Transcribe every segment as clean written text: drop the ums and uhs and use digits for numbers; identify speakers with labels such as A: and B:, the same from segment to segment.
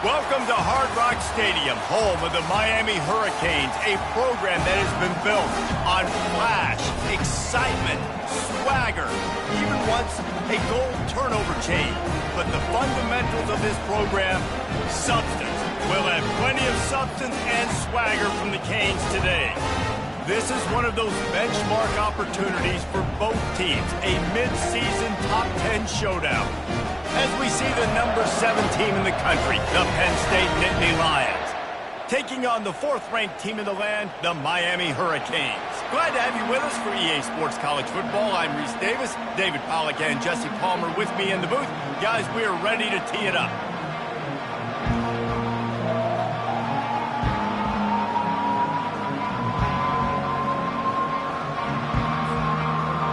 A: Welcome to Hard Rock Stadium, home of the Miami Hurricanes, a program that has been built on flash, excitement, swagger, even once a goal turnover chain. But the fundamentals of this program, substance. We'll have plenty of substance and swagger from the Canes today. This is one of those benchmark opportunities for both teams, a mid-season top 10 showdown. As we see the number 7 team in the country, the Penn State Nittany Lions, taking on the 4th-ranked team in the land, the Miami Hurricanes. Glad to have you with us for EA Sports College Football. I'm Reese Davis, David Pollack and Jesse Palmer with me in the booth. Guys, we are ready to tee it up.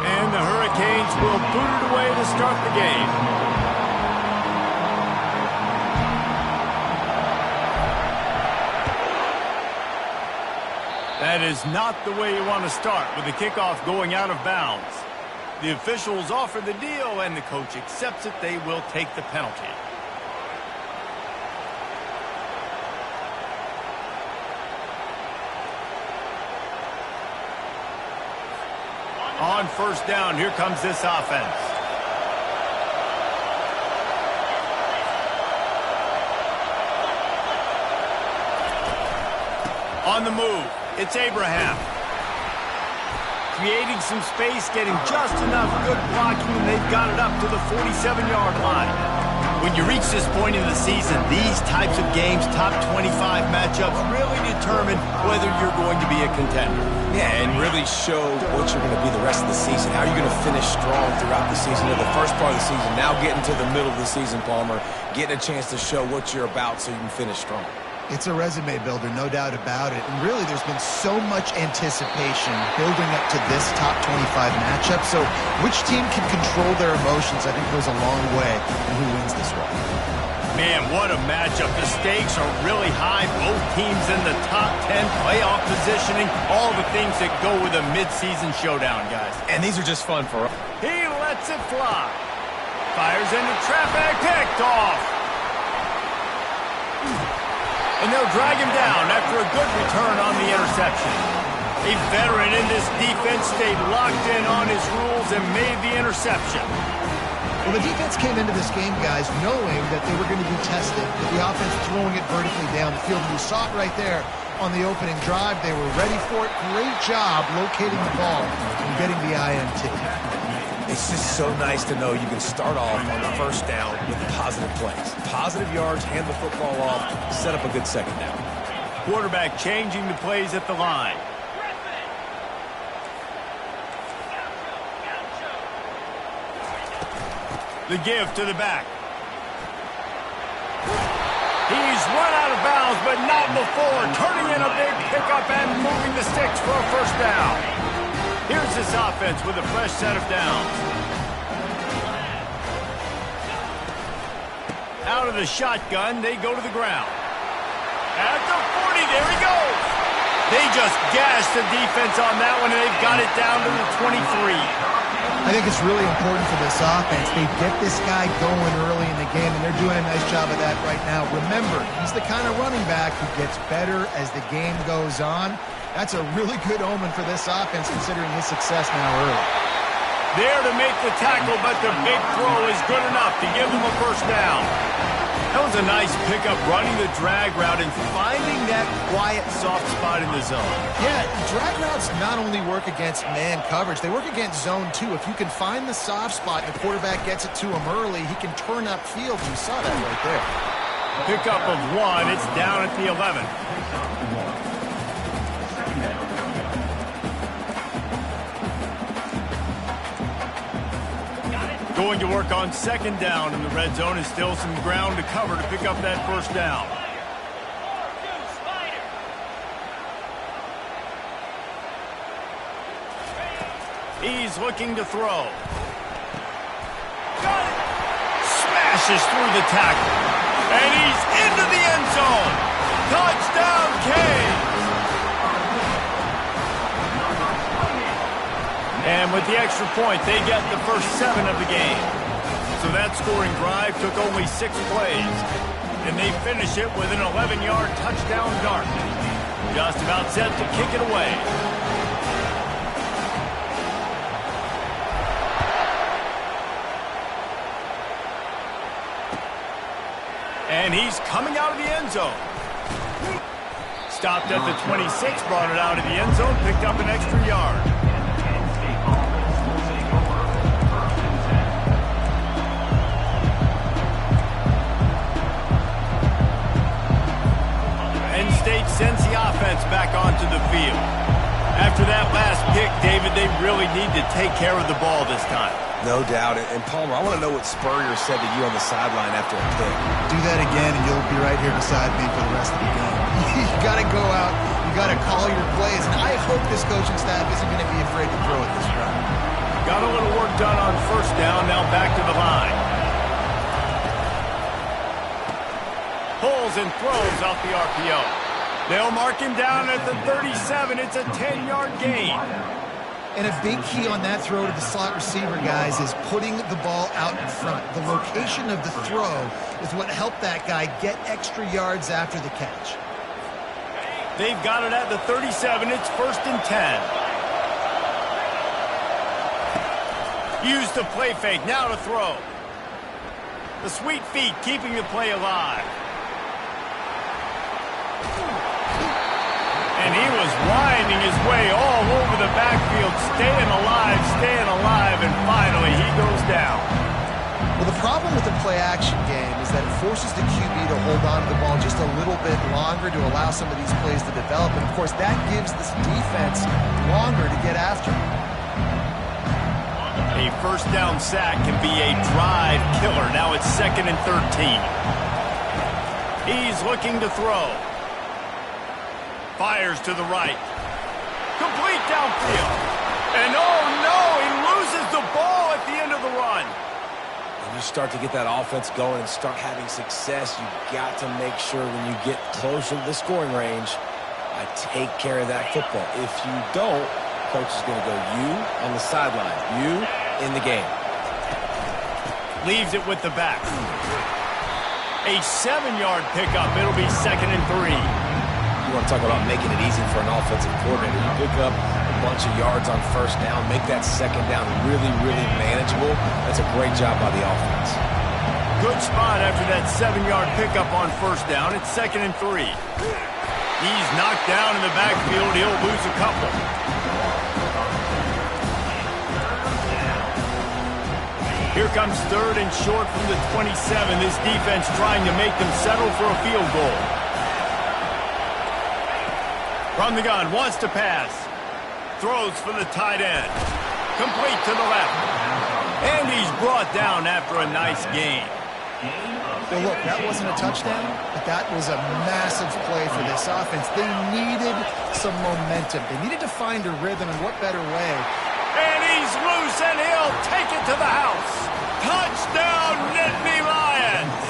A: And the Hurricanes will boot it away to start the game. That is not the way you want to start, with the kickoff going out of bounds. The officials offer the deal, and the coach accepts it. They will take the penalty. On first down, here comes this offense. On the move. It's Abraham. Creating some space, getting just enough good blocking, and they've got it up to the 47-yard line. When you reach this point in the season, these types of games, top 25 matchups, really determine whether you're going to be a contender.
B: Yeah, and really show what you're going to be the rest of the season. How are you going to finish strong throughout the season, or the first part of the season, now getting to the middle of the season, Palmer, getting a chance to show what you're about so you can finish strong.
C: It's a resume builder, no doubt about it. And really, there's been so much anticipation building up to this top 25 matchup. So which team can control their emotions, I think, goes a long way in who wins this one.
A: Man, what a matchup. The stakes are really high. Both teams in the top 10, playoff positioning, all the things that go with a midseason showdown, guys.
B: And these are just fun for us.
A: He lets it fly. Fires into traffic, picked off. And they'll drag him down after a good return on the interception. A veteran in this defense stayed locked in on his rules and made the interception.
C: Well, the defense came into this game, guys, knowing that they were going to be tested, with the offense throwing it vertically down the field. And you saw it right there on the opening drive. They were ready for it. Great job locating the ball and getting the INT.
B: It's just so nice to know you can start off on the first down with positive plays. Positive yards, hand the football off, set up a good second down.
A: Quarterback changing the plays at the line. The give to the back. He's run out of bounds, but not before. Turning in a big pickup and moving the sticks for a first down. Here's this offense with a fresh set of downs. Out of the shotgun, they go to the ground. At the 40, there he goes. They just gashed the defense on that one, and they've got it down to the 23.
C: I think it's really important for this offense. They get this guy going early in the game, and they're doing a nice job of that right now. Remember, he's the kind of running back who gets better as the game goes on. That's a really good omen for this offense, considering his success now early.
A: There to make the tackle, but the big throw is good enough to give them a first down. That was a nice pickup, running the drag route and finding that quiet, soft spot in the zone.
C: Yeah, drag routes not only work against man coverage, they work against zone too. If you can find the soft spot and the quarterback gets it to him early, he can turn upfield. You saw that right there.
A: Pickup of 1, it's down at the 11. Going to work on second down in the red zone, is still some ground to cover to pick up that first down. He's looking to throw. Got it! Smashes through the tackle. And he's into the end zone. Touchdown, Canes! And with the extra point, they get the first 7 of the game. So that scoring drive took only 6 plays. And they finish it with an 11-yard touchdown dart. Just about set to kick it away. And he's coming out of the end zone. Stopped at the 26, brought it out of the end zone, picked up an extra yard. Penn State sends the offense back onto the field. After that last pick, David, they really need to take care of the ball this time.
B: No doubt. And Palmer, I want to know what Spurrier said to you on the sideline after a pick.
C: Do that again, and you'll be right here beside me for the rest of the game. You got to go out. You got to call your plays. And I hope this coaching staff isn't going to be afraid to throw it this round.
A: Got a little work done on first down. Now back to the line. Pulls and throws off the RPO. They'll mark him down at the 37. It's a 10-yard gain.
C: And a big key on that throw to the slot receiver, guys, is putting the ball out in front. The location of the throw is what helped that guy get extra yards after the catch.
A: They've got it at the 37. It's 1st and 10. Use the play fake. Now to throw. The sweet feet keeping the play alive. And he was winding his way all over the backfield, staying alive, and finally he goes down.
C: Well, the problem with the play-action game is that it forces the QB to hold on to the ball just a little bit longer to allow some of these plays to develop. And, of course, that gives this defense longer to get after.
A: A first down sack can be a drive killer. Now it's 2nd and 13. He's looking to throw. Fires to the right. Complete downfield. And oh no, he loses the ball at the end of the run.
B: When you start to get that offense going and start having success, you got to make sure when you get closer to the scoring range, I take care of that football. If you don't, coach is going to go you on the sideline, you in the game.
A: Leaves it with the back. A 7-yard pickup. It'll be 2nd and 3.
B: You want to talk about making it easy for an offensive coordinator. You pick up a bunch of yards on first down, make that second down really, really manageable. That's a great job by the offense.
A: Good spot after that 7-yard pickup on first down. It's 2nd and 3. He's knocked down in the backfield. He'll lose a couple. Here comes 3rd and short from the 27. This defense trying to make them settle for a field goal. From the gun, wants to pass. Throws for the tight end. Complete to the left. And he's brought down after a nice gain.
C: Well, look, that wasn't a touchdown, but that was a massive play for this offense. They needed some momentum. They needed to find a rhythm, and what better way?
A: And he's loose, and he'll take it to the house. Touchdown, Nittany Lions.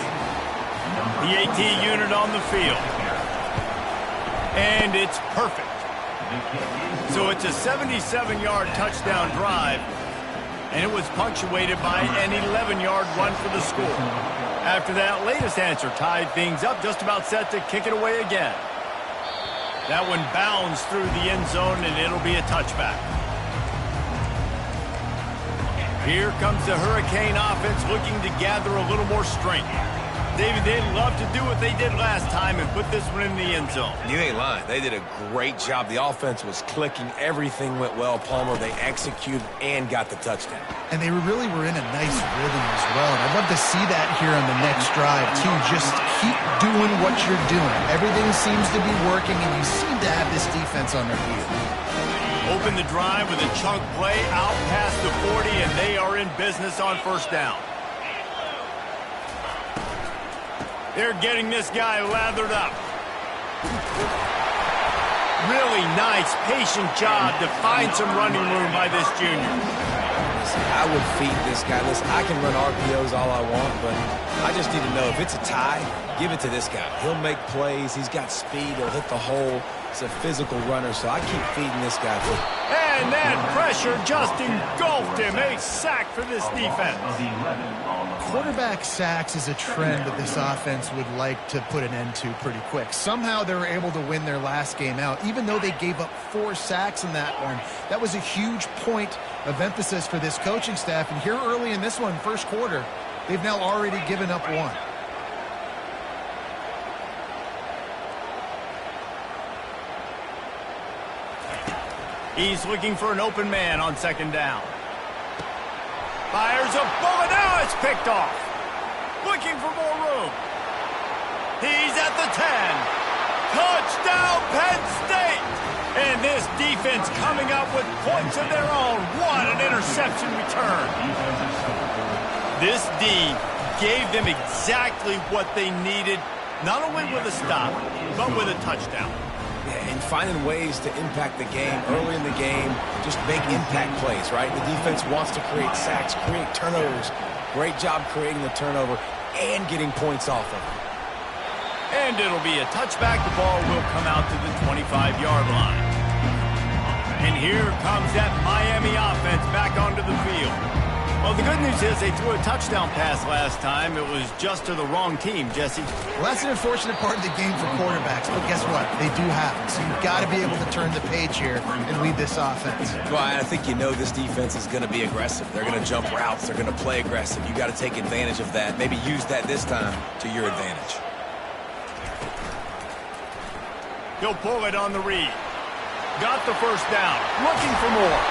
A: The AT unit on the field. And it's perfect. So it's a 77-yard touchdown drive, and it was punctuated by an 11-yard run for the score. After that latest answer tied things up, just about set to kick it away again. That one bounds through the end zone, and it'll be a touchback. Here comes the Hurricane offense looking to gather a little more strength. David, they'd love to do what they did last time and put this one in the end zone.
B: You ain't lying. They did a great job. The offense was clicking. Everything went well, Palmer. They executed and got the touchdown.
C: And they really were in a nice rhythm as well. And I'd love to see that here on the next drive, too. Just keep doing what you're doing. Everything seems to be working, and you seem to have this defense on their heels.
A: Open the drive with a chunk play out past the 40, and they are in business on first down. They're getting this guy lathered up. Really nice, patient job to find some running room by this junior.
B: I would feed this guy. Listen, I can run RPOs all I want, but I just need to know if it's a tie, give it to this guy. He'll make plays. He's got speed. He'll hit the hole. He's a physical runner, so I keep feeding this guy.
A: And then pressure pressure just engulfed him. A sack for this defense.
C: Quarterback sacks is a trend that this offense would like to put an end to pretty quick. Somehow they were able to win their last game out, even though they gave up 4 sacks in that one. That was a huge point of emphasis for this coaching staff. And here early in this one, first quarter, they've now already given up 1.
A: He's looking for an open man on second down. Fires a bullet. Now it's picked off. Looking for more room. He's at the 10. Touchdown, Penn State. And this defense coming up with points of their own. What an interception return. This D gave them exactly what they needed, not only with a stop, but with a touchdown.
B: Yeah, and finding ways to impact the game early in the game, just make impact plays, right? The defense wants to create sacks, create turnovers. Great job creating the turnover and getting points off of it.
A: And it'll be a touchback. The ball will come out to the 25-yard line. And here comes that Miami offense back onto the field. Well, the good news is they threw a touchdown pass last time. It was just to the wrong team, Jesse.
C: Well, that's an unfortunate part of the game for quarterbacks, but guess what? They do have it. So you've got to be able to turn the page here and lead this offense.
B: Well, I think you know this defense is going to be aggressive. They're going to jump routes. They're going to play aggressive. You got to take advantage of that. Maybe use that this time to your advantage.
A: He'll pull it on the read. Got the first down. Looking for more.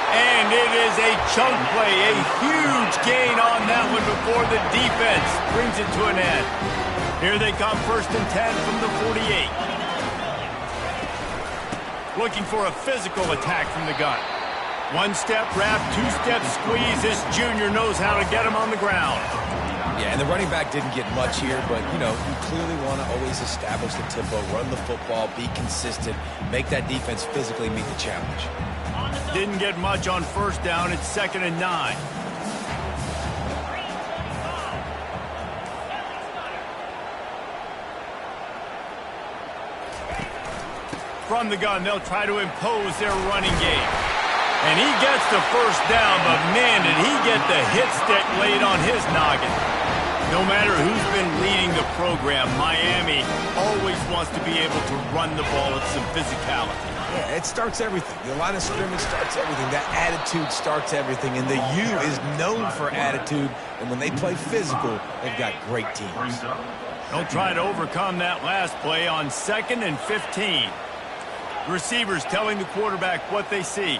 A: And it is a chunk play, a huge gain on that one before the defense brings it to an end. Here they come, 1st and 10 from the 48. Looking for a physical attack from the gun. 1-step wrap, 2-step squeeze. This junior knows how to get him on the ground.
B: Yeah, and the running back didn't get much here, but, you know, you clearly want to always establish the tempo, run the football, be consistent, make that defense physically meet the challenge.
A: Didn't get much on first down. It's 2nd and 9. From the gun, they'll try to impose their running game. And he gets the first down, but man, did he get the hit stick laid on his noggin. No matter who's been leading the program, Miami always wants to be able to run the ball with some physicality.
B: Yeah, it starts everything. The line of scrimmage starts everything. That attitude starts everything. And the U is known for attitude. And when they play physical, they've got great teams.
A: They'll try to overcome that last play on 2nd and 15. Receivers telling the quarterback what they see.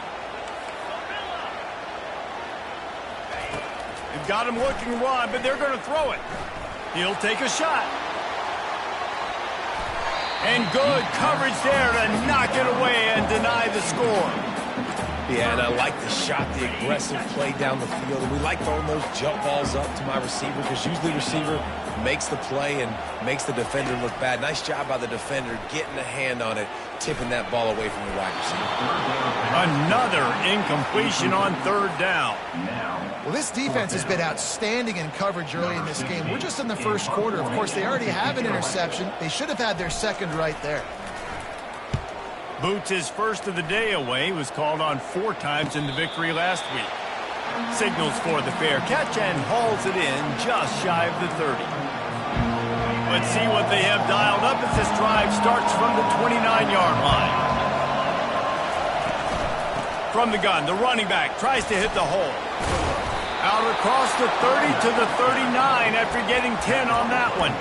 A: They've got him looking to run, but they're going to throw it. He'll take a shot. And good coverage there to knock it away and deny the score.
B: Yeah, and I like the shot, the aggressive play down the field. And we like throwing those jump balls up to my receiver because usually the receiver makes the play and makes the defender look bad. Nice job by the defender getting a hand on it, tipping that ball away from the wide receiver.
A: Another incompletion on 3rd down.
C: Well, this defense has been outstanding in coverage early in this game. We're just in the first quarter. Of course, they already have an interception. They should have had their second right there.
A: Boots' first of the day away, was called on 4 times in the victory last week. Signals for the fair catch and hauls it in just shy of the 30. Let's see what they have dialed up as this drive starts from the 29-yard line. From the gun, the running back tries to hit the hole. Out across the 30 to the 39 after getting 10 on that one.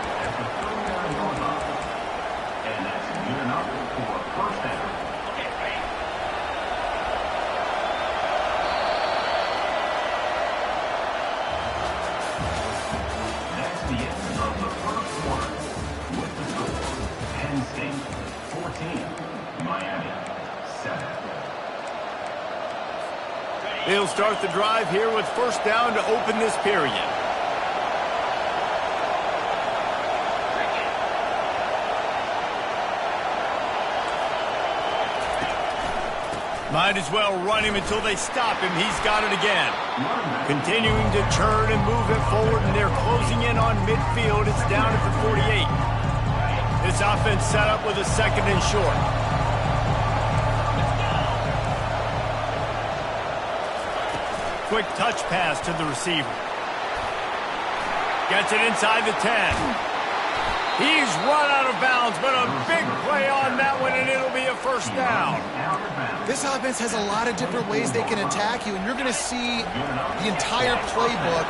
A: They'll start the drive here with first down to open this period. Might as well run him until they stop him. He's got it again. Continuing to churn and move it forward, and they're closing in on midfield. It's down at the 48. This offense set up with a 2nd and short. Quick touch pass to the receiver. Gets it inside the 10. He's run out of bounds, but a big play on that one, and it'll be a first down.
C: This offense has a lot of different ways they can attack you, and you're going to see the entire playbook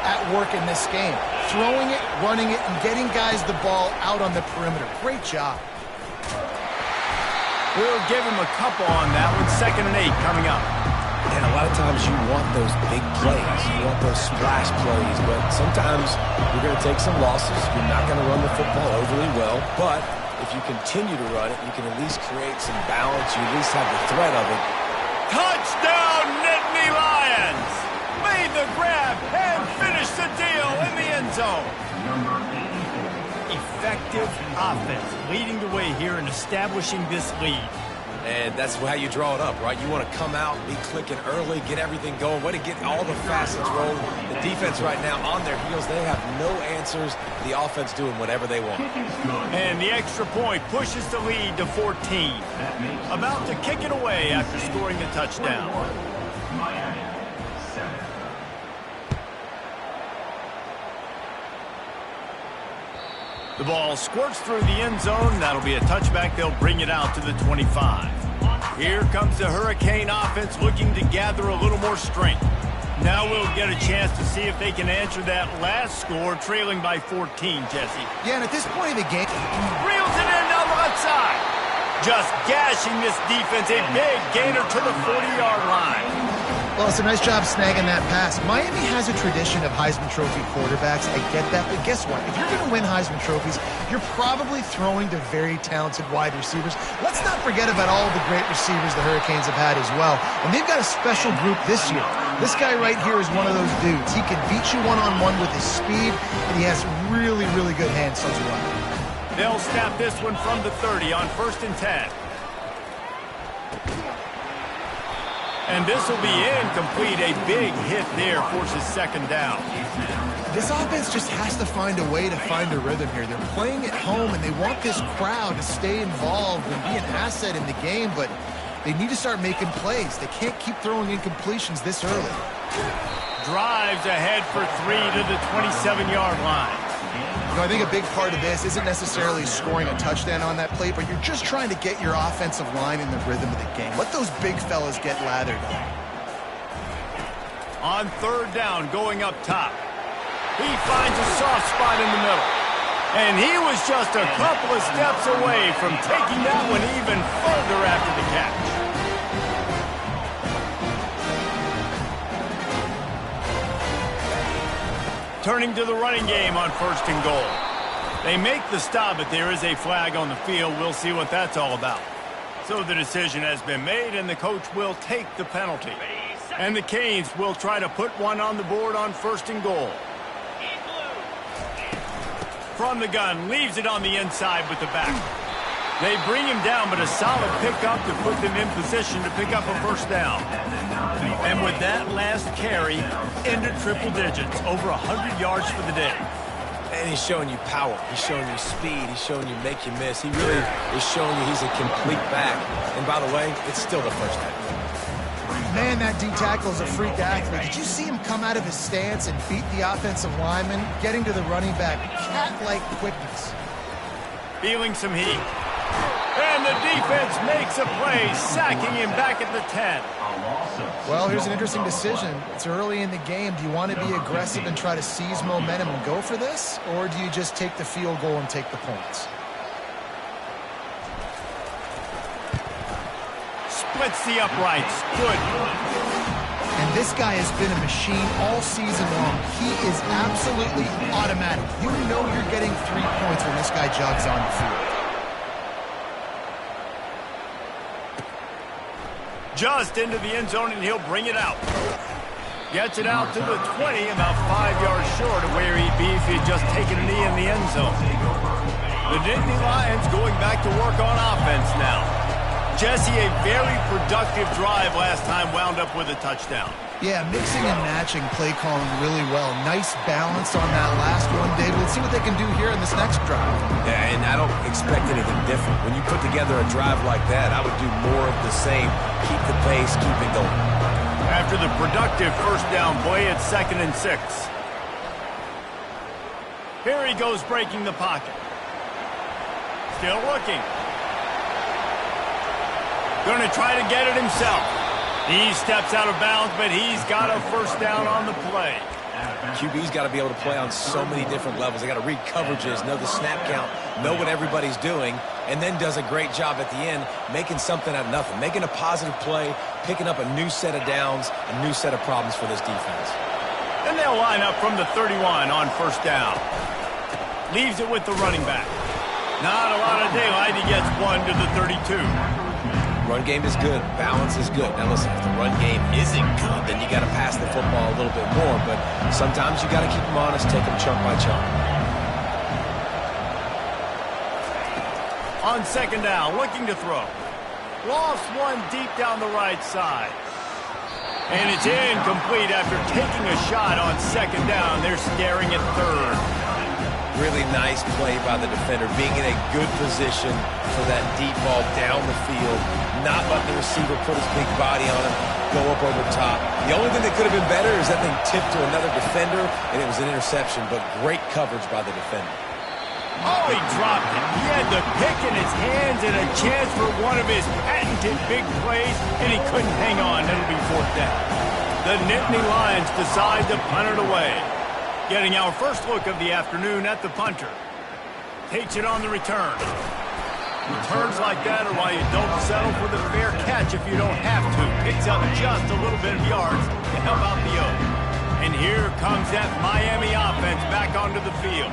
C: at work in this game. Throwing it, running it, and getting guys the ball out on the perimeter. Great job.
A: We'll give him a couple on that one. 2nd and 8 coming up.
B: And a lot of times you want those big plays. You want those splash plays. But sometimes you're going to take some losses. You're not going to run the football overly well. But if you continue to run it, you can at least create some balance. You at least have the threat of it.
A: Touchdown, Nittany Lions! Made the grab and finished the deal in the end zone. Effective offense leading the way here and establishing this lead.
B: And that's how you draw it up, right? You want to come out, be clicking early, get everything going, way to get all the facets rolling. The defense right now on their heels, they have no answers. The offense doing whatever they want.
A: And the extra point pushes the lead to 14. About to kick it away after scoring the touchdown. The ball squirts through the end zone. That'll be a touchback. They'll bring it out to the 25. Here comes the Hurricane offense looking to gather a little more strength. Now we'll get a chance to see if they can answer that last score, trailing by 14, Jesse.
C: Yeah, and at this point of the game...
A: Reels it in down the left side. Just gashing this defense. A big gainer to the 40-yard line.
C: Well, it's a nice job snagging that pass. Miami has a tradition of Heisman Trophy quarterbacks. I get that, but guess what? If you're going to win Heisman Trophies, you're probably throwing to very talented wide receivers. Let's not forget about all the great receivers the Hurricanes have had as well. And they've got a special group this year. This guy right here is one of those dudes. He can beat you one-on-one with his speed, and he has really, really good hands as well.
A: They'll snap this one from the 30 on 1st and 10. And this will be incomplete. A big hit there forces 2nd down.
C: This offense just has to find a way to find a rhythm here. They're playing at home, and they want this crowd to stay involved and be an asset in the game, but they need to start making plays. They can't keep throwing incompletions this early.
A: Drives ahead for 3 to the 27-yard line.
C: You know, I think a big part of this isn't necessarily scoring a touchdown on that play, but you're just trying to get your offensive line in the rhythm of the game. Let those big fellas get lathered
A: on. On 3rd down, going up top. He finds a soft spot in the middle. And he was just a couple of steps away from taking that one even further after the catch. Turning to the running game on 1st and goal. They make the stop, but there is a flag on the field. We'll see what that's all about. So the decision has been made, and the coach will take the penalty. And the Canes will try to put one on the board on 1st and goal. From the gun, leaves it on the inside with the back. They bring him down, but a solid pickup to put them in position to pick up a 1st down. And with that last carry, into triple digits, over 100 yards for the day.
B: And he's showing you power. He's showing you speed. He's showing you make you miss. He really is showing you he's a complete back. And by the way, it's still the 1st down.
C: Man, that D-tackle is a freak athlete. Did you see him come out of his stance and beat the offensive lineman, getting to the running back? Cat-like quickness.
A: Feeling some heat. And the defense makes a play, sacking him back at the 10.
C: Well, here's an interesting decision. It's early in the game. Do you want to be aggressive and try to seize momentum and go for this? Or do you just take the field goal and take the points?
A: Splits the uprights. Good.
C: And this guy has been a machine all season long. He is absolutely automatic. You know you're getting 3 points when this guy jogs on the field.
A: Just into the end zone, and he'll bring it out. Gets it out to the 20, about 5 yards short of where he'd be if he'd just taken a knee in the end zone. The Nittany Lions going back to work on offense now. Jesse, a very productive drive last time, wound up with a touchdown.
C: Yeah, mixing and matching play calling really well. Nice balance on that last one, David. Let's see what they can do here in this next drive.
B: Yeah, and I don't expect anything different. When you put together a drive like that, I would do more of the same. Keep the pace, keep it going.
A: after the productive first down play at 2nd and 6. Here he goes breaking the pocket. Still looking. Going to try to get it himself. He steps out of bounds, but he's got a first down on the play.
B: QB's got to be able to play on so many different levels. They got to read coverages, know the snap count, know what everybody's doing, and then does a great job at the end making something out of nothing, making a positive play, picking up a new set of downs, a new set of problems for this defense.
A: And they'll line up from the 31 on first down. Leaves it with the running back. Not a lot of daylight. He gets one to the 32.
B: Run game is good. Balance is good. Now listen, if the run game isn't good, then you got to pass the football a little bit more. But sometimes you got to keep them honest, take them chunk by chunk.
A: On second down, looking to throw. Lofts one deep down the right side. And it's incomplete after taking a shot on second down. They're staring at third.
B: Really nice play by the defender, being in a good position for that deep ball down the field, not letting the receiver put his big body on him, go up over top. The only thing that could have been better is that thing tipped to another defender, and it was an interception, but great coverage by the defender.
A: Oh, he dropped it. He had the pick in his hands and a chance for one of his patented big plays, and he couldn't hang on. It'll be fourth down. The Nittany Lions decide to punt it away. Getting our first look of the afternoon at the punter. Takes it on the return. Returns like that are why you don't settle for the fair catch if you don't have to. Picks up just a little bit of yards to help out the O. And here comes that Miami offense back onto the field.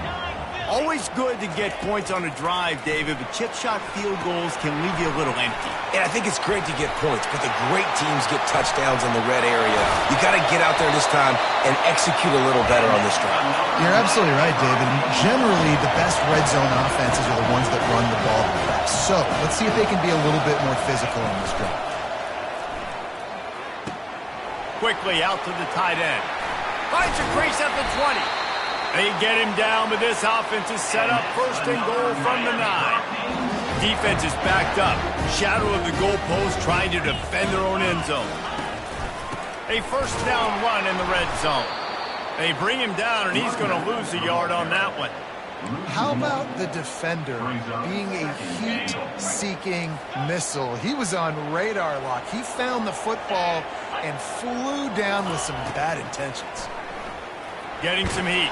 A: Always good to get points on a drive, David, but chip shot field goals can leave you a little empty.
B: And I think it's great to get points, but the great teams get touchdowns in the red area. You got to get out there this time and execute a little better on this drive.
C: You're absolutely right, David. Generally, the best red zone offenses are the ones that run the ball the best. So let's see if they can be a little bit more physical on this drive.
A: Quickly out to the tight end. Finds a crease at the 20. They get him down, but this offense is set up first and goal from the 9. Defense is backed up. Shadow of the goalpost trying to defend their own end zone. A first down run in the red zone. They bring him down, and he's going to lose a yard on that one.
C: How about the defender being a heat-seeking missile? He was on radar lock. He found the football and flew down with some bad intentions.
A: Getting some heat.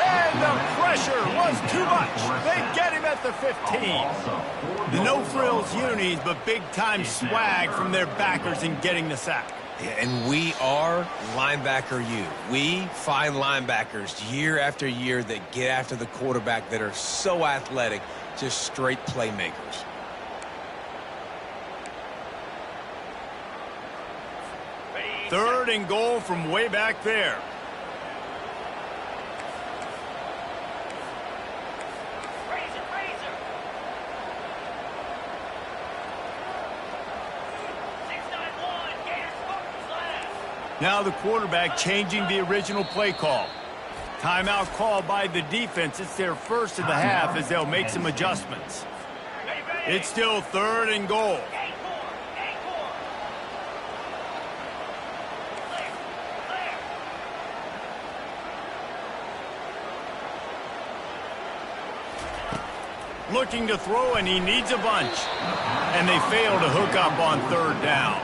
A: And the pressure was too much. They get him at the 15. The no-frills unis, but big-time swag from their backers in getting the sack.
B: Yeah, and we are linebacker U. We find linebackers year after year that get after the quarterback that are so athletic, just straight playmakers.
A: Third and goal from way back there. Now the quarterback changing the original play call. Timeout called by the defense. It's their first of the half as they'll make some adjustments. It's still third and goal. Looking to throw, and he needs a bunch. And they fail to hook up on third down.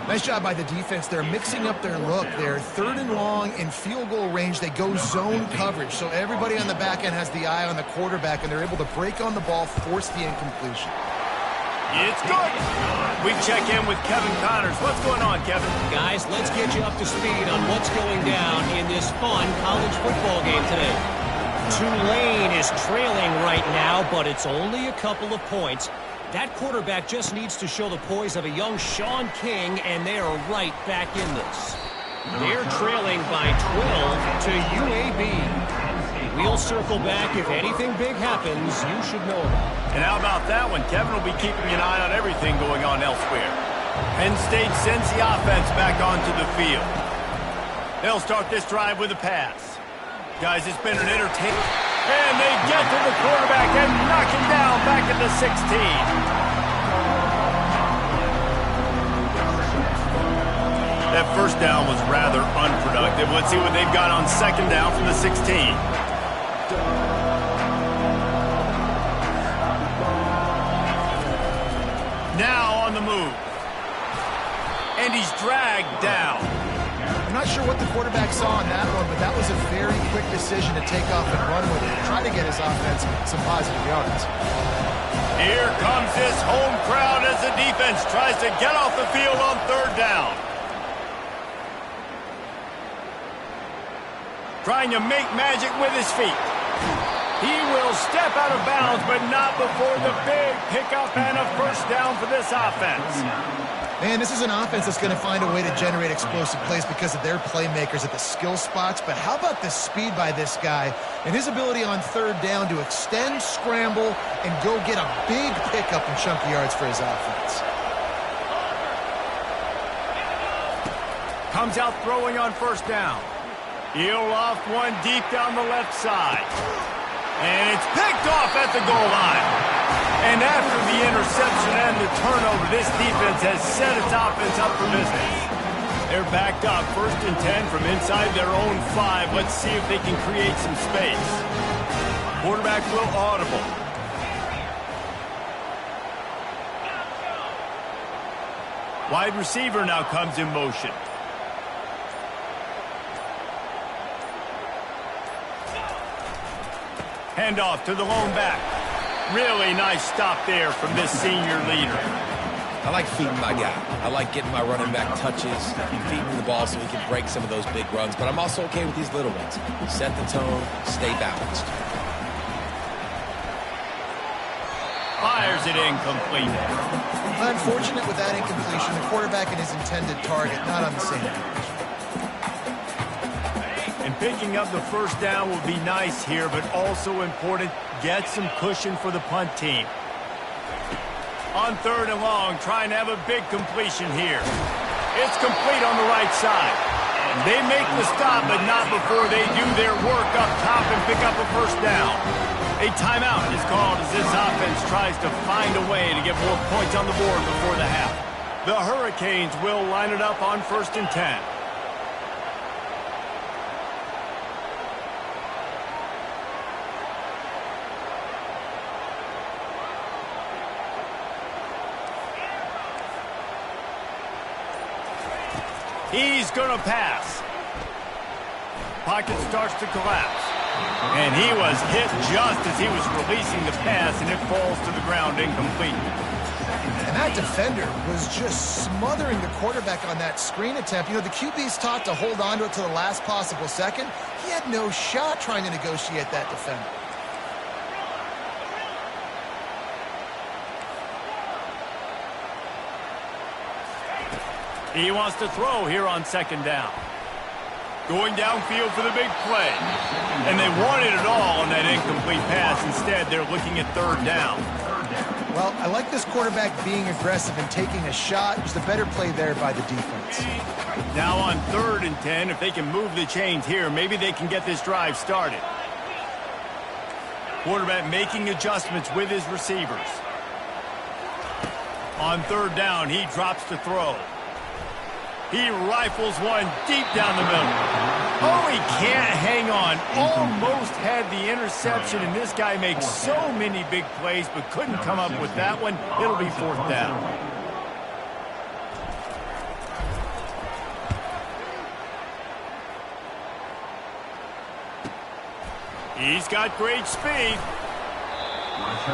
C: Nice job by the defense. They're mixing up their look. They're third and long in field goal range. They go zone coverage. So everybody on the back end has the eye on the quarterback, and they're able to break on the ball, force the incompletion.
A: It's good. We check in with Kevin Connors. What's going on, Kevin?
D: Guys, let's get you up to speed on what's going down in this fun college football game today. Tulane is trailing right now, but it's only a couple of points. That quarterback just needs to show the poise of a young Sean King, and they are right back in this. They're trailing by 12 to UAB. We'll circle back if anything big happens you should know about.
A: And how about that one? Kevin will be keeping an eye on everything going on elsewhere. Penn State sends the offense back onto the field. They'll start this drive with a pass. Guys, it's been an entertaining... And they get to the quarterback and knock him down back at the 16. That first down was rather unproductive. Let's see what they've got on second down from the 16. Now on the move. And he's dragged down.
C: I'm not sure what the quarterback saw on that one, but that was a very quick decision to take off and run with it. Try to get his offense some positive yards.
A: Here comes this home crowd as the defense tries to get off the field on third down. Trying to make magic with his feet. He will step out of bounds, but not before the big pickup and a first down for this offense.
C: Man, this is an offense that's going to find a way to generate explosive plays because of their playmakers at the skill spots. But how about the speed by this guy and his ability on third down to extend, scramble, and go get a big pickup and chunky yards for his offense.
A: Comes out throwing on first down. He'll loft one deep down the left side. And it's picked off at the goal line. And after the interception and the turnover, this defense has set its offense up for business. They're backed up, 1st and 10 from inside their own 5. Let's see if they can create some space. Quarterback will audible. Wide receiver now comes in motion. Handoff to the lone back. Really nice stop there from this senior leader.
B: I like feeding my guy. I like getting my running back touches, feeding him the ball so he can break some of those big runs. But I'm also okay with these little ones. Set the tone, stay balanced.
A: Fires it incomplete.
C: Unfortunate with that incompletion. The quarterback and his intended target not on the same page.
A: And picking up the first down will be nice here, but also important, get some cushion for the punt team. On third and long, trying to have a big completion here. It's complete on the right side. They make the stop, but not before they do their work up top and pick up a first down. A timeout is called as this offense tries to find a way to get more points on the board before the half. The Hurricanes will line it up on 1st and 10. He's going to pass. Pocket starts to collapse. And he was hit just as he was releasing the pass, and it falls to the ground incomplete.
C: And that defender was just smothering the quarterback on that screen attempt. You know, the QB's taught to hold on to it to the last possible second. He had no shot trying to negotiate that defender.
A: He wants to throw here on 2nd down. Going downfield for the big play. And they wanted it all on that incomplete pass. Instead, they're looking at 3rd down.
C: Well, I like this quarterback being aggressive and taking a shot. It was the better play there by the defense.
A: Now on 3rd and 10, if they can move the chains here, maybe they can get this drive started. Quarterback making adjustments with his receivers. On 3rd down, he drops to throw. He rifles one deep down the middle. Oh, he can't hang on. Almost had the interception, and this guy makes so many big plays, but couldn't come up with that one. It'll be 4th down. He's got great speed.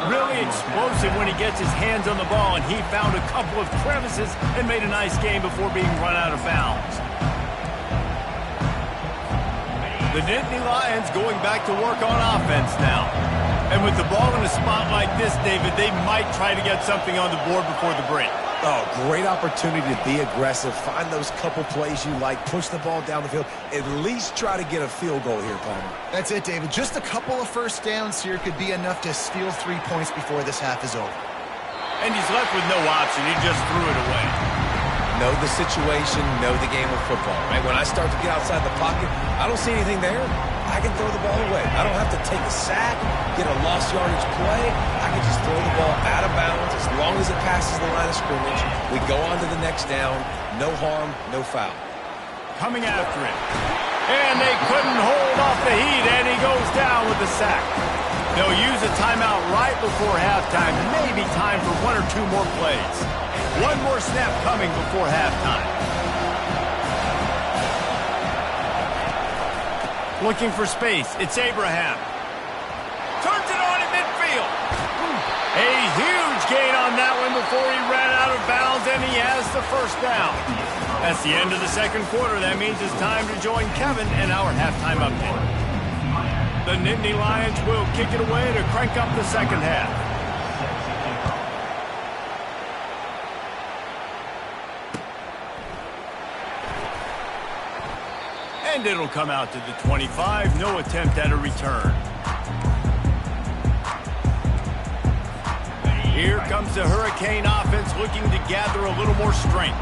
A: Really explosive when he gets his hands on the ball, and he found a couple of crevices and made a nice game before being run out of bounds. The Nittany Lions going back to work on offense now. And with the ball in a spot like this, David, they might try to get something on the board before the break.
B: Oh, great opportunity to be aggressive. Find those couple plays you like. Push the ball down the field. At least try to get a field goal here, Palmer.
C: That's it, David. Just a couple of first downs here could be enough to steal 3 points before this half is over.
A: And he's left with no option. He just threw it away.
B: Know the situation, know the game of football, right? When I start to get outside the pocket, I don't see anything there. I can throw the ball away. I don't have to take a sack, get a lost yardage play. I can just throw the ball out of bounds as long as it passes the line of scrimmage. We go on to the next down. No harm, no foul.
A: coming after him. And they couldn't hold off the heat, and he goes down with the sack. They'll use a timeout right before halftime. Maybe time for 1 or 2 more plays. One more snap coming before halftime. Looking for space. It's Abraham. Turns it on in midfield. A huge gain on that one before he ran out of bounds, and he has the first down. That's the end of the second quarter. That means it's time to join Kevin and our halftime update. The Nittany Lions will kick it away to crank up the second half. And it'll come out to the 25. No attempt at a return. Here comes the Hurricane offense looking to gather a little more strength.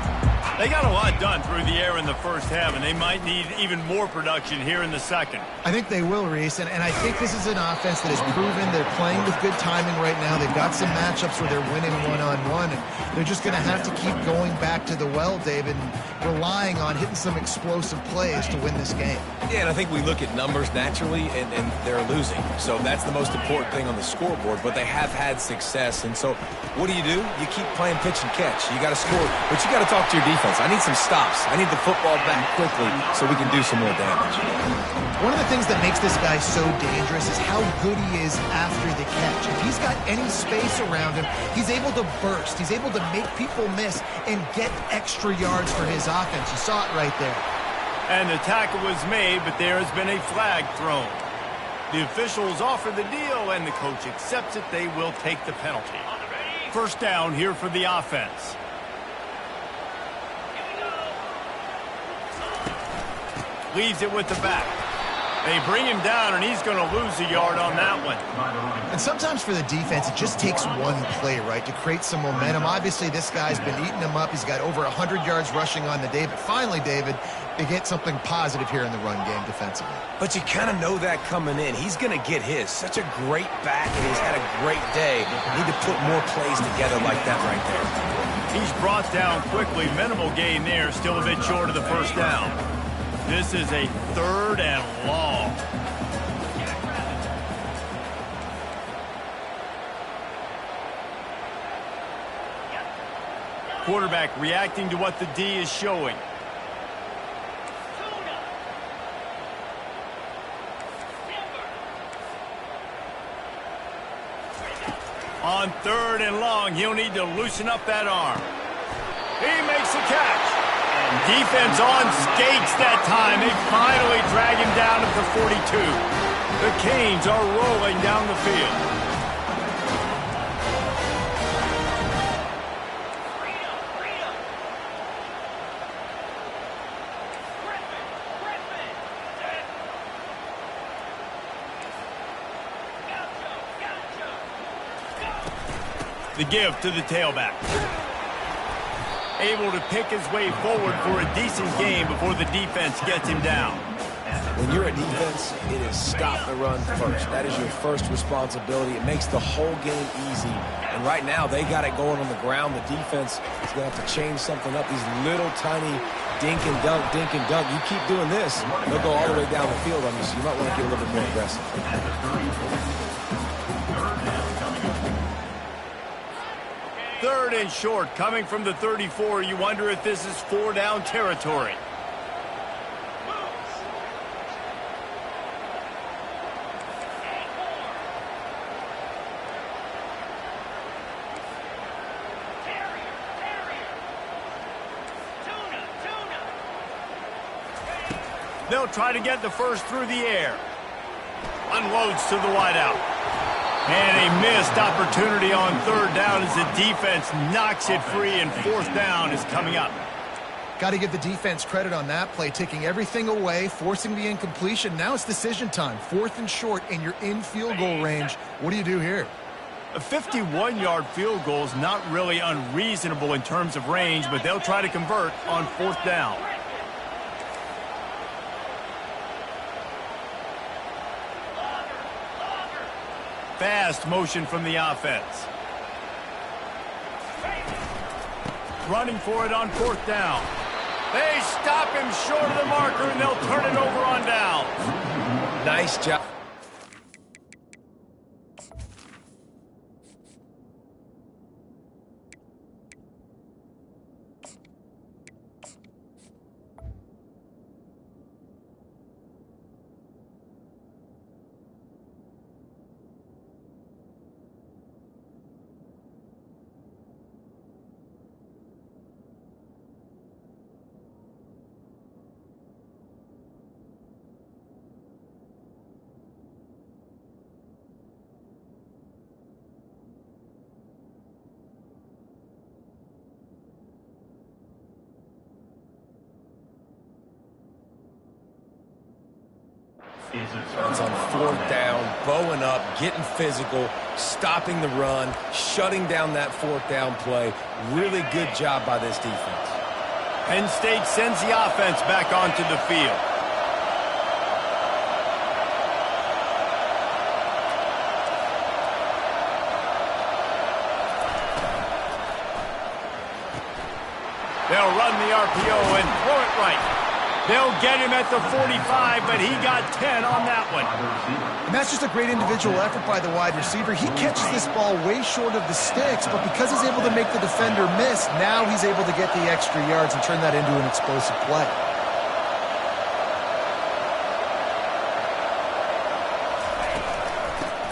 A: They got a lot done through the air in the first half, and they might need even more production here in the second.
C: I think they will, Reese, and I think this is an offense that has proven they're playing with good timing right now. They've got some matchups where they're winning one-on-one, and they're just going to have to keep going back to the well, David, and relying on hitting some explosive plays to win this game.
B: Yeah, and I think we look at numbers naturally, and they're losing. So that's the most important thing on the scoreboard, but they have had success. And so what do? You keep playing pitch and catch. You got to score, but you got to talk to your defense. I need some stops. I need the football back quickly so we can do some more damage.
C: One of the things that makes this guy so dangerous is how good he is after the catch. If he's got any space around him, he's able to burst. He's able to make people miss and get extra yards for his offense. You saw it right there.
A: And the tackle was made, but there has been a flag thrown. The officials offer the deal, and the coach accepts it. They will take the penalty. First down here for the offense. Leaves it with the back. They bring him down, and he's going to lose a yard on that one.
C: And sometimes for the defense, it just takes one play, right, to create some momentum. Obviously, this guy's been eating them up. He's got over 100 yards rushing on the day. But finally, David, they get something positive here in the run game defensively.
B: But you kind of know that coming in. He's going to get his. Such a great back, and he's had a great day. Need to put more plays together like that right there.
A: He's brought down quickly. Minimal gain there. Still a bit short of the first down. This is a 3rd and long. Quarterback reacting to what the D is showing. On 3rd and long, he'll need to loosen up that arm. He makes the catch. Defense on skates that time. They finally drag him down at the 42. The Canes are rolling down the field. The give to the tailback. Able to pick his way forward for a decent game before the defense gets him down.
B: When you're a defense, it is stop the run first. That is your first responsibility. It makes the whole game easy. And right now, they got it going on the ground. The defense is going to have to change something up. These little tiny dink and dunk, dink and dunk. You keep doing this, they'll go all the way down the field on you, so you might want to get a little bit more aggressive.
A: 3rd and short, coming from the 34. You wonder if this is 4-down territory. They'll try to get the first through the air. Unloads to the wideout. And a missed opportunity on 3rd down as the defense knocks it free, and 4th down is coming up.
C: Got to give the defense credit on that play, taking everything away, forcing the incompletion. Now it's decision time. 4th and short, and you're in field goal range. What do you do here?
A: A 51-yard field goal is not really unreasonable in terms of range, but they'll try to convert on 4th down. Fast motion from the offense. Running for it on 4th down. They stop him short of the marker, and they'll turn it over on downs.
B: Nice job. It's on fourth down, bowing up, getting physical, stopping the run, shutting down that fourth down play. Really good job by this defense.
A: Penn State sends the offense back onto the field. They'll run the RPO and throw it right. They'll get him at the 45, but he got 10 on that one.
C: And that's just a great individual effort by the wide receiver. He catches this ball way short of the sticks, but because he's able to make the defender miss, now he's able to get the extra yards and turn that into an explosive play.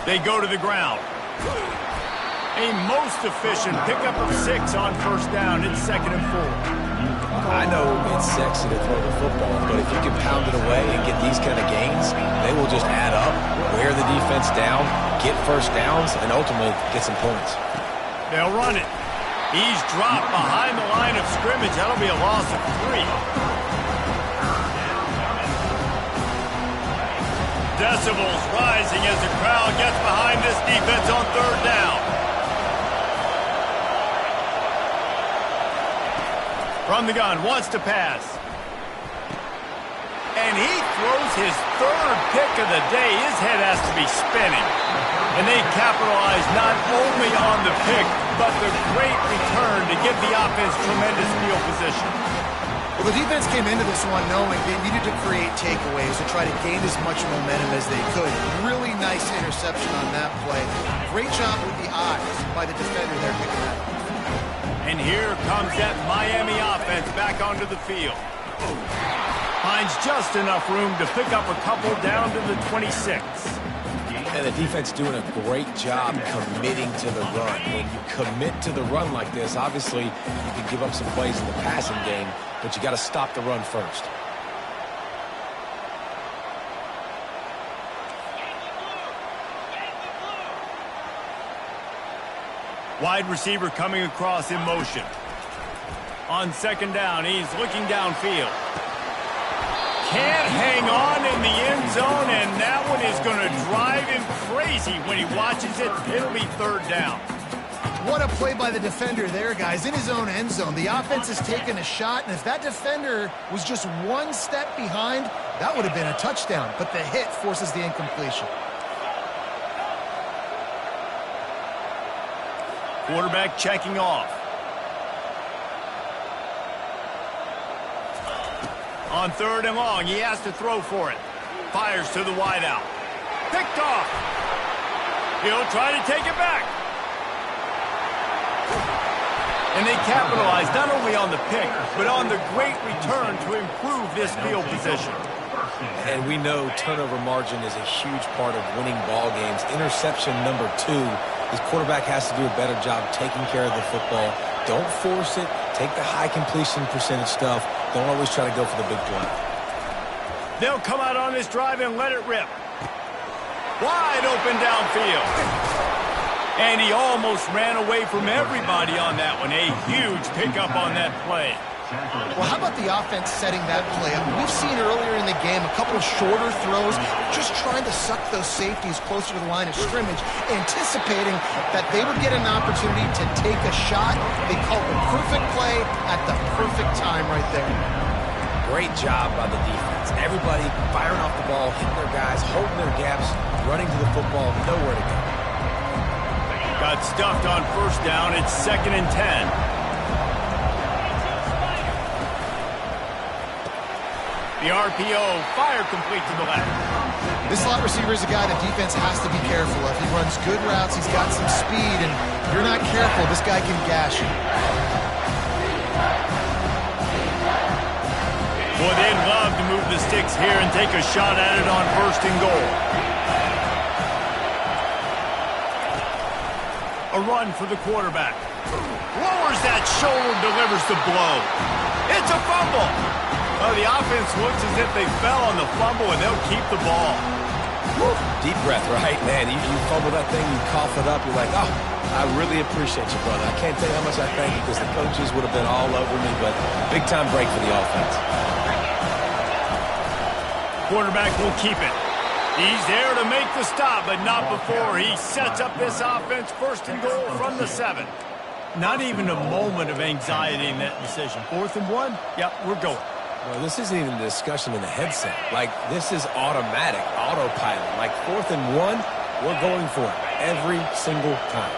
A: They go to the ground. A most efficient pickup of 6 on first down. It's 2nd and 4.
B: I know it's sexy to throw the football, but if you can pound it away and get these kind of gains, they will just add up, wear the defense down, get first downs, and ultimately get some points.
A: They'll run it. He's dropped behind the line of scrimmage. That'll be a loss of 3. Decibels rising as the crowd gets behind this defense on third down. From the gun, wants to pass. And he throws his 3rd pick of the day. His head has to be spinning. And they capitalize not only on the pick, but the great return to give the offense tremendous field position.
C: Well, the defense came into this one knowing they needed to create takeaways to try to gain as much momentum as they could. Really nice interception on that play. Great job with the eyes by the defender there picking that up.
A: And here comes that Miami offense back onto the field. Finds just enough room to pick up a couple down to the 26.
B: And the defense doing a great job committing to the run. When you commit to the run like this, obviously you can give up some plays in the passing game, but you got to stop the run first.
A: Wide receiver coming across in motion. On 2nd down, he's looking downfield. Can't hang on in the end zone, and that one is going to drive him crazy when he watches it. It'll be 3rd down.
C: What a play by the defender there, guys, in his own end zone. The offense has taken a shot, and if that defender was just 1 step behind, that would have been a touchdown. But the hit forces the incompletion.
A: Quarterback checking off. On 3rd and long, he has to throw for it. Fires to the wideout. Picked off. He'll try to take it back. And they capitalize not only on the pick, but on the great return to improve this field position.
B: And we know turnover margin is a huge part of winning ball games. Interception number 2. His quarterback has to do a better job taking care of the football. Don't force it. Take the high completion percentage stuff. Don't always try to go for the big play.
A: They'll come out on this drive and let it rip. Wide open downfield. And he almost ran away from everybody on that one. A huge pickup on that play.
C: Well, how about the offense setting that play up? We've seen earlier in the game a couple of shorter throws, just trying to suck those safeties closer to the line of scrimmage, anticipating that they would get an opportunity to take a shot. They called the perfect play at the perfect time right there.
B: Great job by the defense. Everybody firing off the ball, hitting their guys, holding their gaps, running to the football, nowhere to go.
A: Got stuffed on 1st down. It's 2nd and 10. The RPO, fire complete to the left.
C: This slot receiver is a guy the defense has to be careful of. He runs good routes, he's got some speed, and if you're not careful, this guy can gash you.
A: Boy, they'd love to move the sticks here and take a shot at it on 1st and goal. A run for the quarterback. Lowers that shoulder, delivers the blow. It's a fumble. Oh, the offense looks as if they fell on the fumble, and they'll keep the ball.
B: Woo. Deep breath, right? Man, you fumble that thing, you cough it up, you're like, oh, I really appreciate you, brother. I can't tell you how much I thank you because the coaches would have been all over me, but big-time break for the offense.
A: Quarterback will keep it. He's there to make the stop, but not before he sets up this offense 1st and goal from the 7. Not even a moment of anxiety in that decision. 4th and 1? Yep, we're going.
B: Well, this isn't even a discussion in the headset. Like, this is automatic, autopilot. Like, 4th and 1, we're going for it every single time.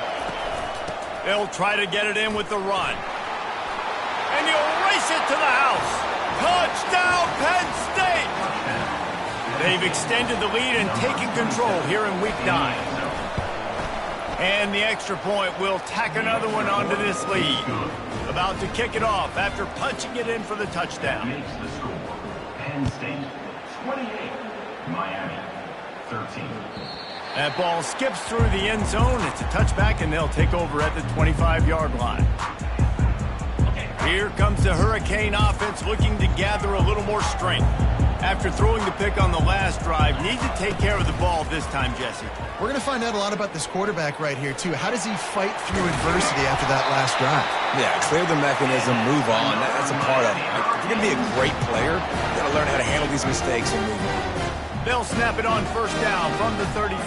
A: They'll try to get it in with the run. And he'll race it to the house. Touchdown, Penn State! They've extended the lead and taken control here in Week 9. And the extra point will tack another one onto this lead. About to kick it off after punching it in for the touchdown.
E: Makes the score. Penn State 28, Miami 13.
A: That ball skips through the end zone. It's a touchback, and they'll take over at the 25-yard line. Here comes the Hurricane offense looking to gather a little more strength. After throwing the pick on the last drive, need to take care of the ball this time, Jesse.
C: We're going to find out a lot about this quarterback right here, too. How does he fight through adversity after that last drive?
B: Yeah, clear the mechanism, move on. That's a part of it. Right? If you're going to be a great player, you got to learn how to handle these mistakes and move on.
A: They'll snap it on 1st down from the 35.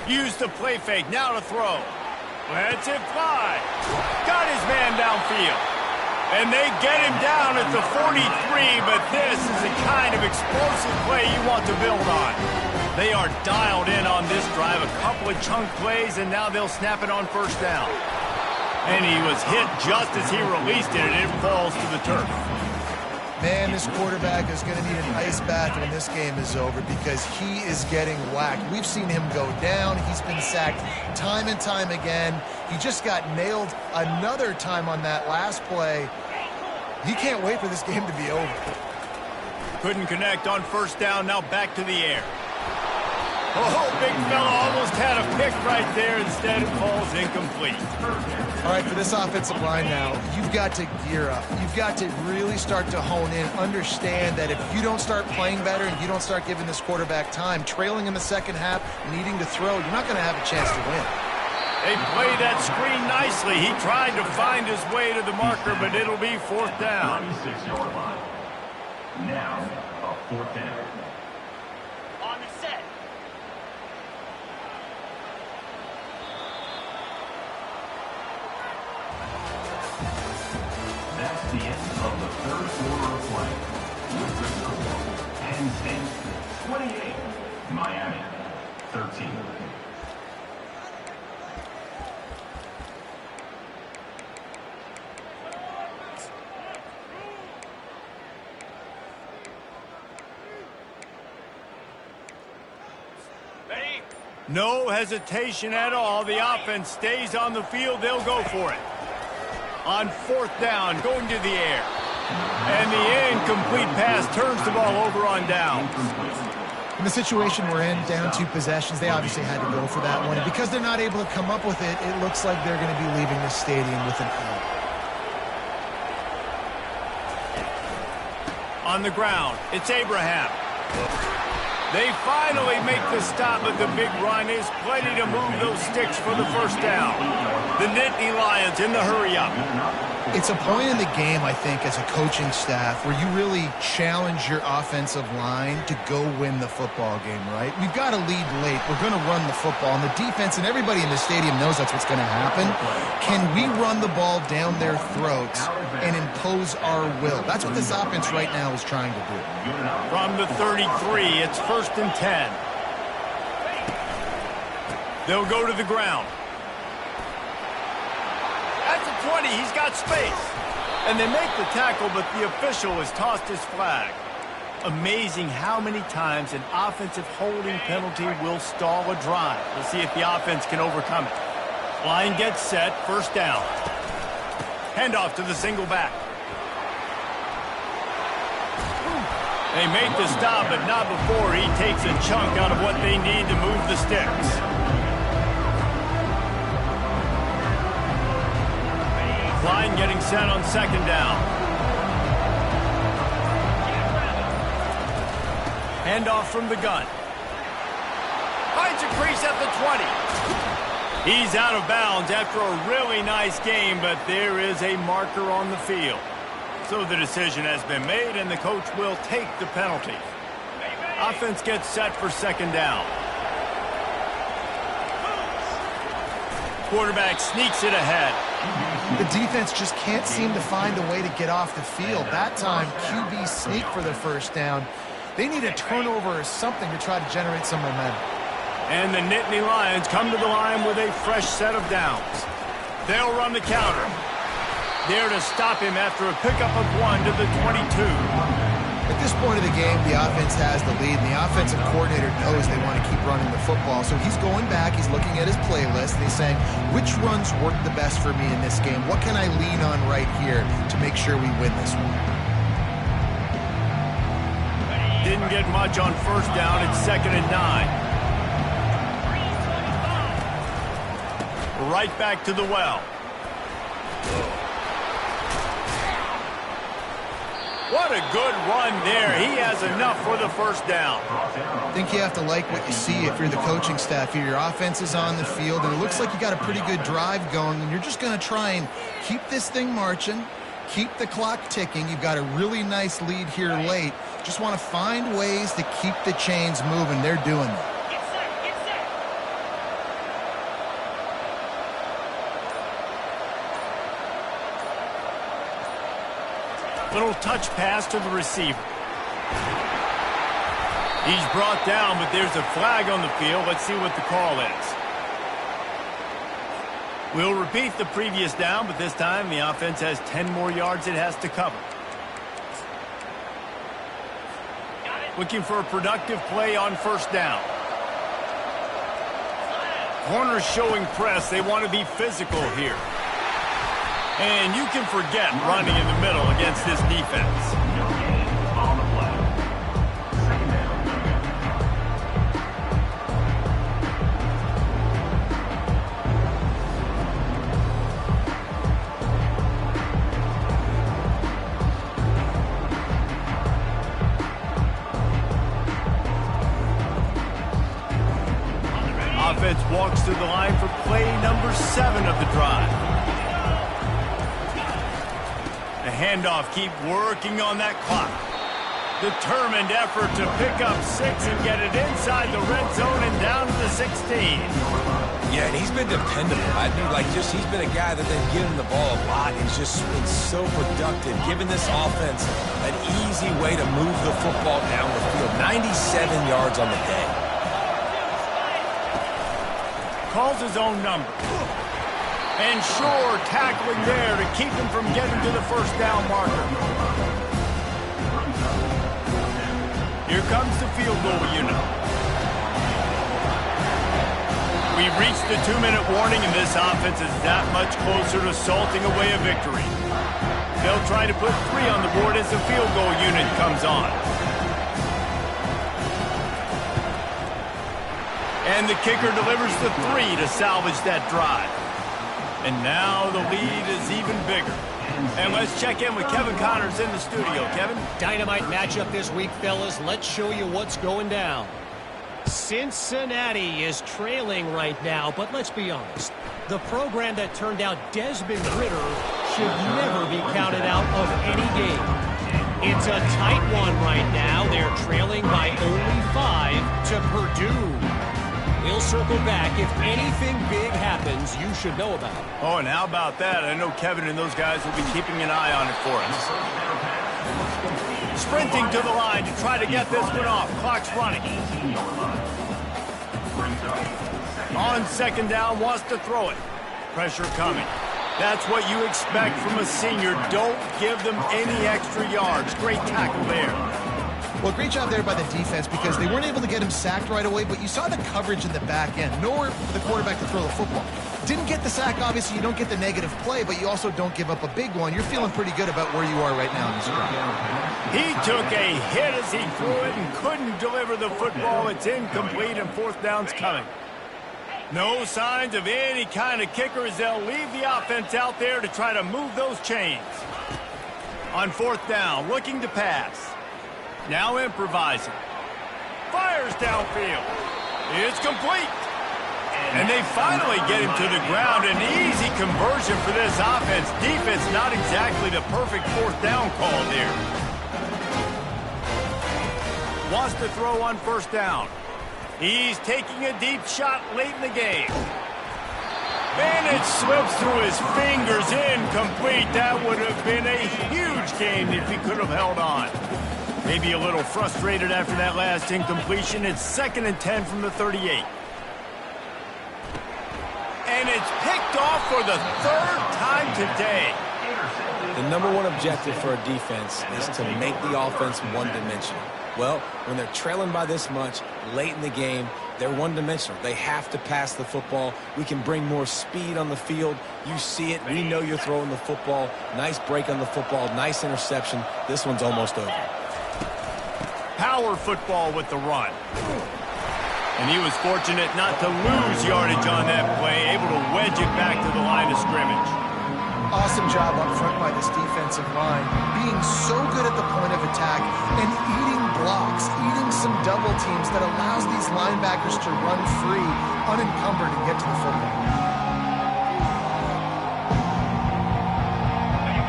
A: Use the play fake, now to throw. Lets it fly. Got his man downfield. And they get him down at the 43, but this is the kind of explosive play you want to build on. They are dialed in on this drive, a couple of chunk plays, and now they'll snap it on 1st down. And he was hit just as he released it, and it falls to the turf.
C: Man, this quarterback is going to need an ice bath when this game is over because he is getting whacked. We've seen him go down. He's been sacked time and time again. He just got nailed another time on that last play. He can't wait for this game to be over.
A: Couldn't connect on 1st down, now back to the air. Oh, big fella almost had a pick right there. Instead, it falls incomplete.
C: All right, for this offensive line now, you've got to gear up. You've got to really start to hone in, understand that if you don't start playing better and you don't start giving this quarterback time, trailing in the 2nd half, needing to throw, you're not going to have a chance to win.
A: They played that screen nicely. He tried to find his way to the marker, but it'll be 4th down.
E: 36-yard line. Now, a 4th down.
F: On the set.
E: That's the end of the 3rd quarter of play. With the score, Penn State 28, Miami 13.
A: No hesitation at all. The offense stays on the field. They'll go for it. On 4th down, going to the air. And the incomplete pass turns the ball over on downs.
C: In the situation we're in, down 2 possessions, they obviously had to go for that one. And because they're not able to come up with it, it looks like they're going to be leaving the stadium with an L.
A: On the ground, it's Abraham. They finally make the stop, but the big run is plenty to move those sticks for the 1st down. The Nittany Lions in the hurry-up.
C: It's a point in the game, I think, as a coaching staff where you really challenge your offensive line to go win the football game, right? We've got to lead late. We're going to run the football. And the defense and everybody in the stadium knows that's what's going to happen. Can we run the ball down their throats and impose our will? That's what this offense right now is trying to do.
A: From the 33, it's 1st and 10. They'll go to the ground. 20. He's got space. And they make the tackle, but the official has tossed his flag. Amazing how many times an offensive holding penalty will stall a drive. We'll see if the offense can overcome it. Line gets set, first down. Handoff to the single back. They make the stop, but not before he takes a chunk out of what they need to move the sticks. Line getting set on second down. Handoff from the gun. Finds a crease at the 20. He's out of bounds after a really nice game, but there is a marker on the field. So the decision has been made, and the coach will take the penalty. Offense gets set for second down. Quarterback sneaks it ahead.
C: The defense just can't seem to find a way to get off the field. That time, QB sneak for the first down. They need a turnover or something to try to generate some momentum.
A: And the Nittany Lions come to the line with a fresh set of downs. They'll run the counter. There to stop him after a pickup of 1 to the 22.
C: At this point of the game, the offense has the lead, and the offensive coordinator knows they want to keep running the football. So he's going back, he's looking at his playlist, and he's saying, which runs work the best for me in this game? What can I lean on right here to make sure we win this one?
A: Didn't get much on first down. It's 2nd and 9. Right back to the well. What a good run there. He has enough for the first down.
C: I think you have to like what you see if you're the coaching staff here. Your offense is on the field, and it looks like you got a pretty good drive going, and you're just going to try and keep this thing marching, keep the clock ticking. You've got a really nice lead here late. Just want to find ways to keep the chains moving. They're doing that.
A: Little touch pass to the receiver. He's brought down, but there's a flag on the field. Let's see what the call is. We'll repeat the previous down, but this time the offense has 10 more yards it has to cover. Looking for a productive play on first down. Corners showing press. They want to be physical here. And you can forget running in the middle against this defense. Offense walks through the line for play number 7 of the drive. The handoff, keep working on that clock. Determined effort to pick up 6 and get it inside the red zone and down to the 16.
B: Yeah, and he's been dependable. I mean, he's been a guy that they've given the ball a lot. He's just been so productive, giving this offense an easy way to move the football down the field. 97 yards on the day.
A: Calls his own number. And sure, tackling there to keep him from getting to the first down marker. Here comes the field goal unit. We've reached the 2-minute warning, and this offense is that much closer to salting away a victory. They'll try to put 3 on the board as the field goal unit comes on. And the kicker delivers the 3 to salvage that drive. And now the lead is even bigger. And let's check in with Kevin Connors in the studio. Kevin?
D: Dynamite matchup this week, fellas. Let's show you what's going down. Cincinnati is trailing right now, but let's be honest. The program that turned out Desmond Ridder should never be counted out of any game. It's a tight one right now. They're trailing by only 5 to Purdue. We'll circle back. If anything big happens, you should know about it.
A: Oh, and how about that? I know Kevin and those guys will be keeping an eye on it for us. Sprinting to the line to try to get this one off. Clock's running. On second down, wants to throw it. Pressure coming. That's what you expect from a senior. Don't give them any extra yards. Great tackle there.
C: Well, great job there by the defense because they weren't able to get him sacked right away, but you saw the coverage in the back end. Nowhere for the quarterback to throw the football. Didn't get the sack, obviously. You don't get the negative play, but you also don't give up a big one. You're feeling pretty good about where you are right now in this drive.
A: He took a hit as he threw it and couldn't deliver the football. It's incomplete and fourth down's coming. No signs of any kind of kicker as they'll leave the offense out there to try to move those chains. On fourth down, looking to pass. Now improvising. Fires downfield. It's complete. And they finally get him to the ground. An easy conversion for this offense. Defense not exactly the perfect fourth down call there. Wants to throw on first down. He's taking a deep shot late in the game. And it slips through his fingers, incomplete. That would have been a huge game if he could have held on. Maybe a little frustrated after that last incompletion. It's 2nd and 10 from the 38. And it's picked off for the 3rd time today.
B: The number one objective for a defense is to make the offense one-dimensional. Well, when they're trailing by this much late in the game, they're one-dimensional. They have to pass the football. We can bring more speed on the field. You see it. We know you're throwing the football. Nice break on the football. Nice interception. This one's almost over.
A: Power football with the run. And he was fortunate not to lose yardage on that play, able to wedge it back to the line of scrimmage.
C: Awesome job up front by this defensive line, being so good at the point of attack and eating blocks, eating some double teams that allows these linebackers to run free, unencumbered, and get to the football.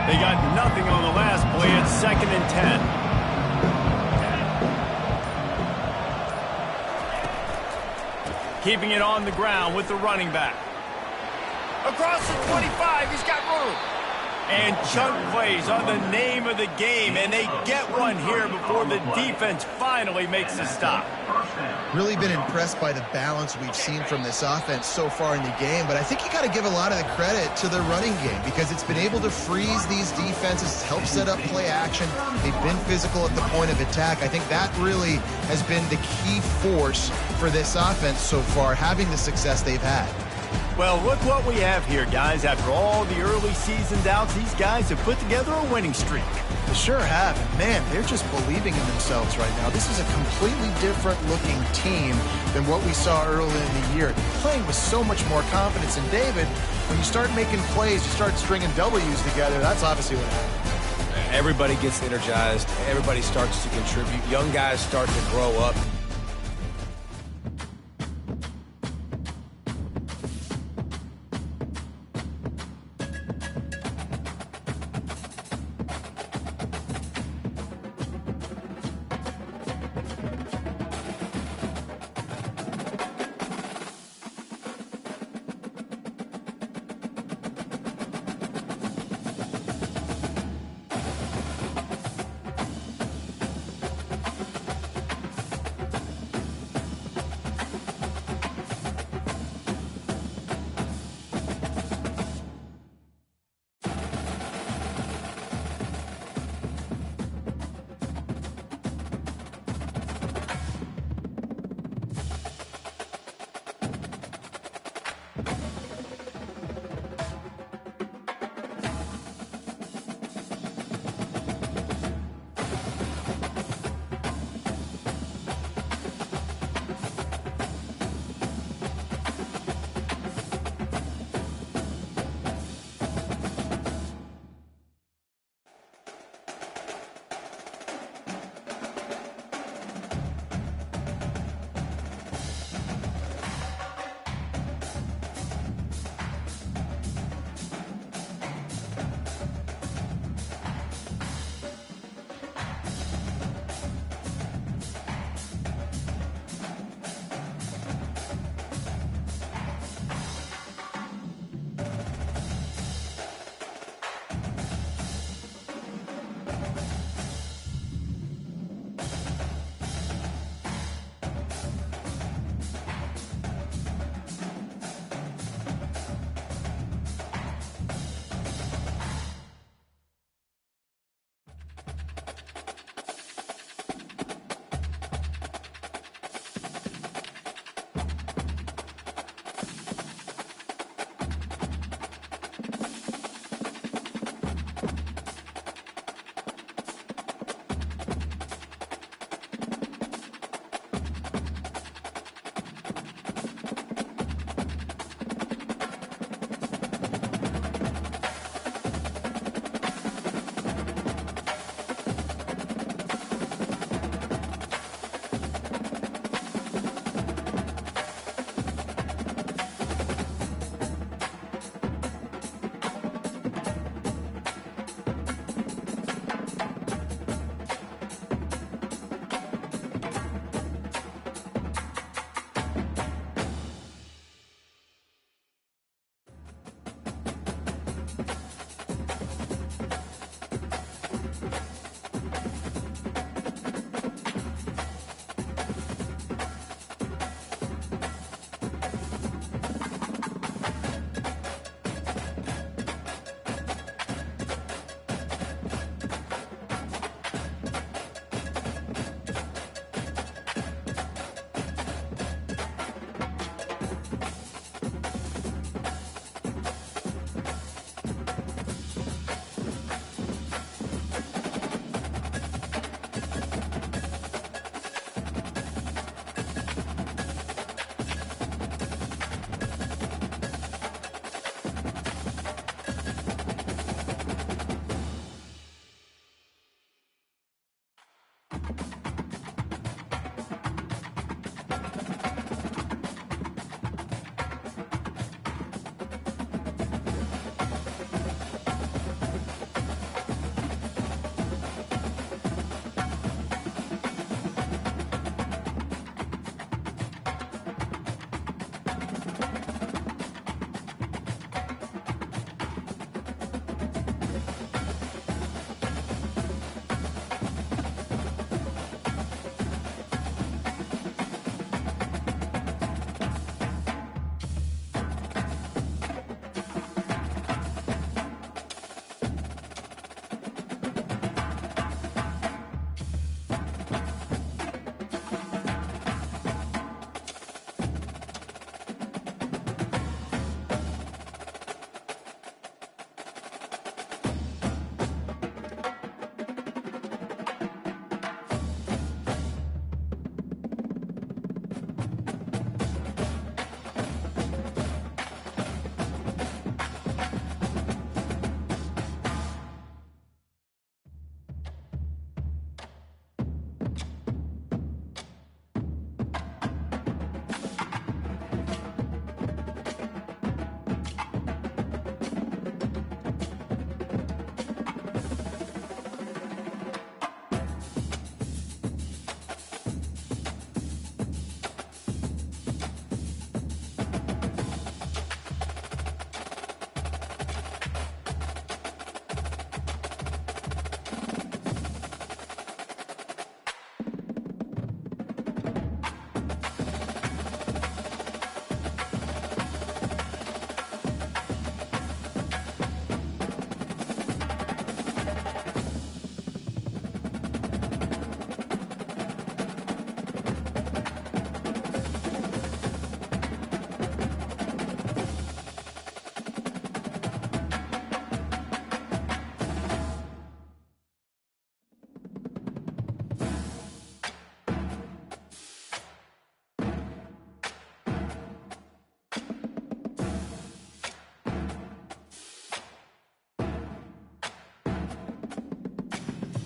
A: They got nothing on the last play. It's 2nd and 10. Keeping it on the ground with the running back. Across the 25, he's got room. And chunk plays are the name of the game, and they get one here before the defense finally makes a stop.
C: Really been impressed by the balance we've seen from this offense so far in the game, but I think you got to give a lot of the credit to the running game because it's been able to freeze these defenses, help set up play action. They've been physical at the point of attack. I think that really has been the key force for this offense so far, having the success they've had.
A: Well, look what we have here, guys. After all the early season doubts, these guys have put together a winning streak.
C: They sure have. And man, they're just believing in themselves right now. This is a completely different looking team than what we saw early in the year. Playing with so much more confidence. And David, when you start making plays, you start stringing W's together, that's obviously what happens.
B: Everybody gets energized. Everybody starts to contribute. Young guys start to grow up.